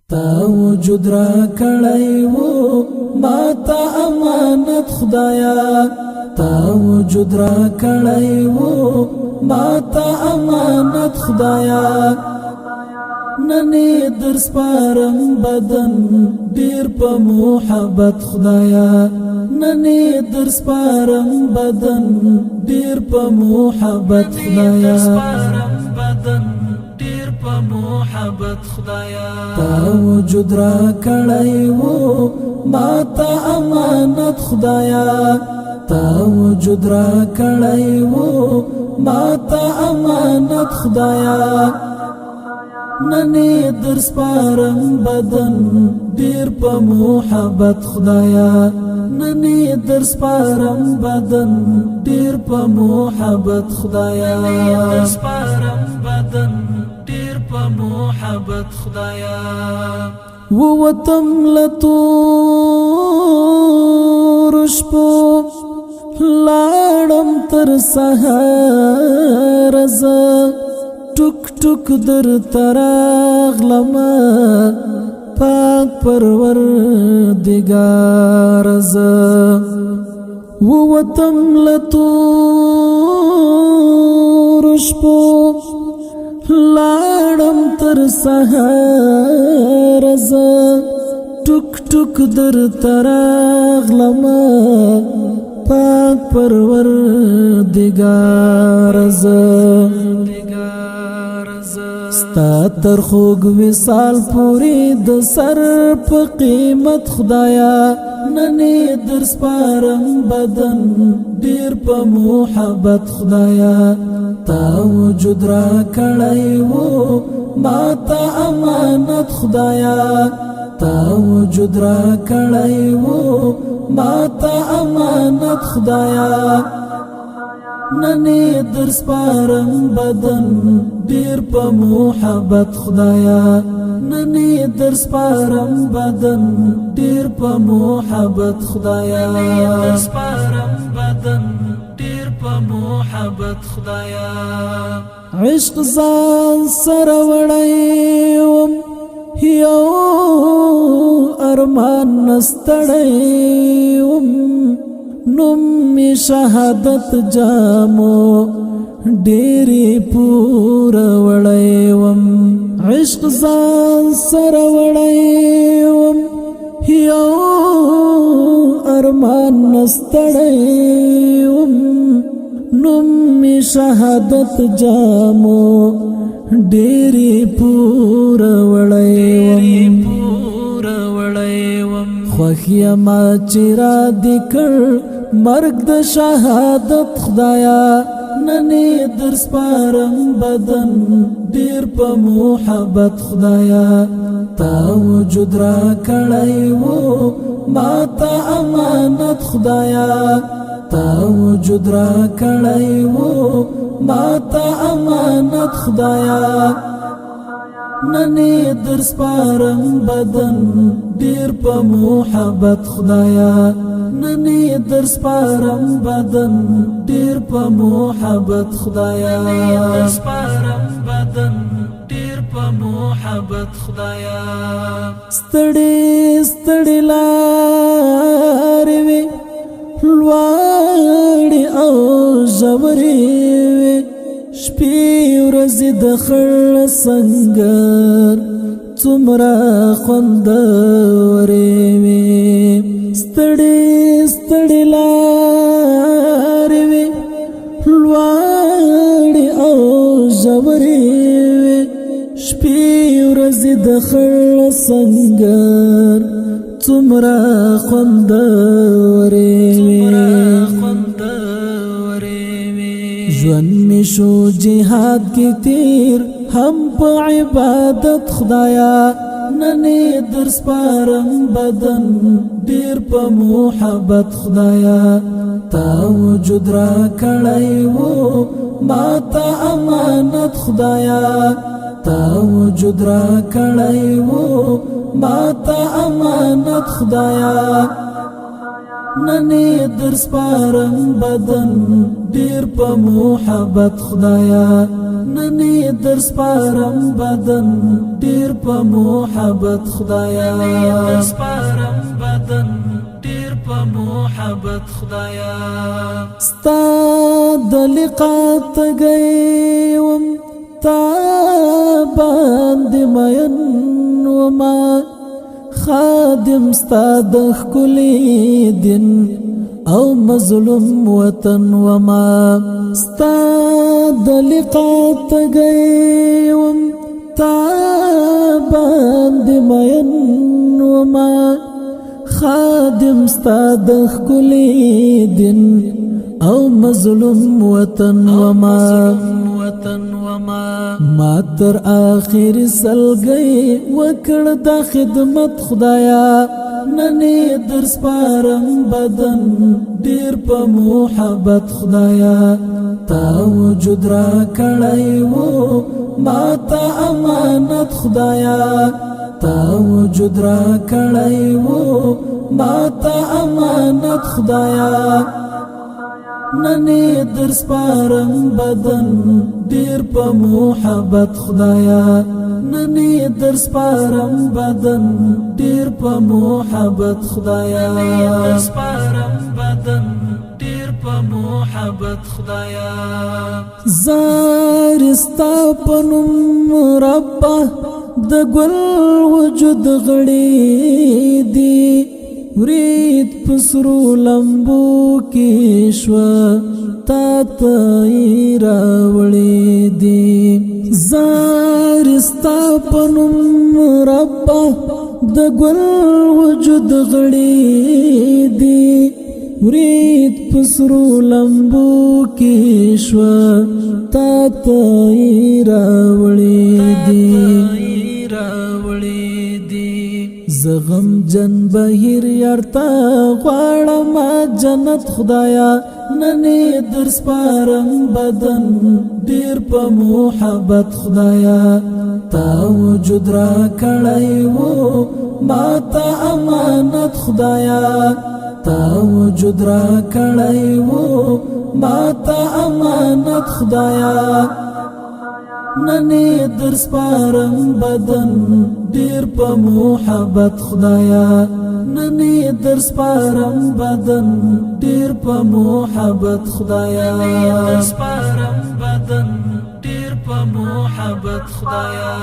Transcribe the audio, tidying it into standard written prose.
تا وجود را کړی وو ما تا امانت خدایا تا وجود را کړی وو ما تا امانت خدایا ننی در سپارم بدن ډیر په محبت خدایا ننی در سپارم بدن ډیر په محبت خدایا محبت خدایا تا وجود را کړی وو ما تا امانت خدایا تا وجود را کړی وو ما تا امانت خدایا ننی در سپارم بدن ډیر په محبت خدایا ننی در سپارم بدن ډیر په محبت خدایا در سپارم بدن محبت خدایا ووتم لتور شپو لاړم تر سحر ز ټک ټک در تراغلم پاک پروردگار ز ووتم لتور شپو لاړم تر سحر ز ټک ټک در تراغلم پاک پروردگار ز ستا تر خوږ وصال پوری د سر په قیمت خدایا ننی در سپارم بدن ډیر په محبت خدایا تا وجود را کړی وو ما تا امانت خدایا تا وجود را کړی وو ما تا امانت خدایا ننی در سپارم بدن ډیر په محبت خدایا ننی در سپارم بدن ډیر په محبت خدایا در سپارم بدن ډیر په محبت خدایا عشق ځان سره وړی وم یو ارمان نستړی وم نوم می شهادت جامو ډیری پور وړی وم عشق ځان سره وړی وم یو ارمان نستړی وم نوم می شهادت جامو ډیری پور وړی وم خوخی ما چرا دکر مرگ د شهادت خدایا ننی در سپارم بدن ډیر په محبت خدایا تا وجود را کړی وو ما تا امانت خدایا تا وجود را کړی وو ما تا امانت خدایا ننی در سپارم بدن ډیر په محبت خدایا ننی در سپارم بدن ډیر په محبت خدایا در سپارم بدن ډیر په محبت خدایا ستړي ستړي لارې وي لوړې او ژورې وي شپې ورځې د خړ سنګر څومره خوندورې وي ستړي ستړي لارې وي لوړې او ژورې وي شپې ورځې د خړ سنګر څومره خوندورې وي ژوند می شو جهاد کی تیر هم په عبادت خدایا ننی در سپارم بدن ډیر په محبت خدایا تا وجود را کړی وو ما تا امانت خدایا تا وجود را کړی وو ما تا امانت خدایا ننی در سپارم بدن ډیر په محبت خدایا ننی در سپارم بدن ډیر په محبت خدایا در سپارم بدن ډیر په محبت خدایا ستا د لقا تګیم تا باندې مین وما خادم ستا د ښکلي دین او مظلوم وطن وما ستا د لقا تګیم تا باندې مین وما خادم ستا د ښکلي دین او مظلوم وطن وما ما تر آخر سلګي وکړ د خدمت خدایا ننی در سپارم بدن ډیر په محبت خدایا تا وجود را کړی وو ما ته امانت خدایا تا وجود را کړی وو ما ته امانت خدایا ننی در سپارم بدن ډیر په محبت خدایا ننی در سپارم بدن ډیر په محبت خدایا در سپارم بدن ډیر په محبت خدایا زارستا پنوم رب د ګل وجود غړي دی ورید پسرو لمبو کیشوا تا تایرا وړي دی زارستا پنوم رب د ګل وجود غړي دی ورید پسرو لمبو کیشوا تا تایرا وړي دی زغم جن بهیر یارتا غواړم جنت خدایا ننی در سپارم بدن ډیر په محبت خدایا تا وجود را کړی وو ما ته امانت خدایا تا وجود را کړی وو ما ته امانت خدایا ننی در سپارم بدن ډیر په محبت خدایا ننی در سپارم بدن ډیر په محبت خدایا در سپارم بدن ډیر په محبت خدایا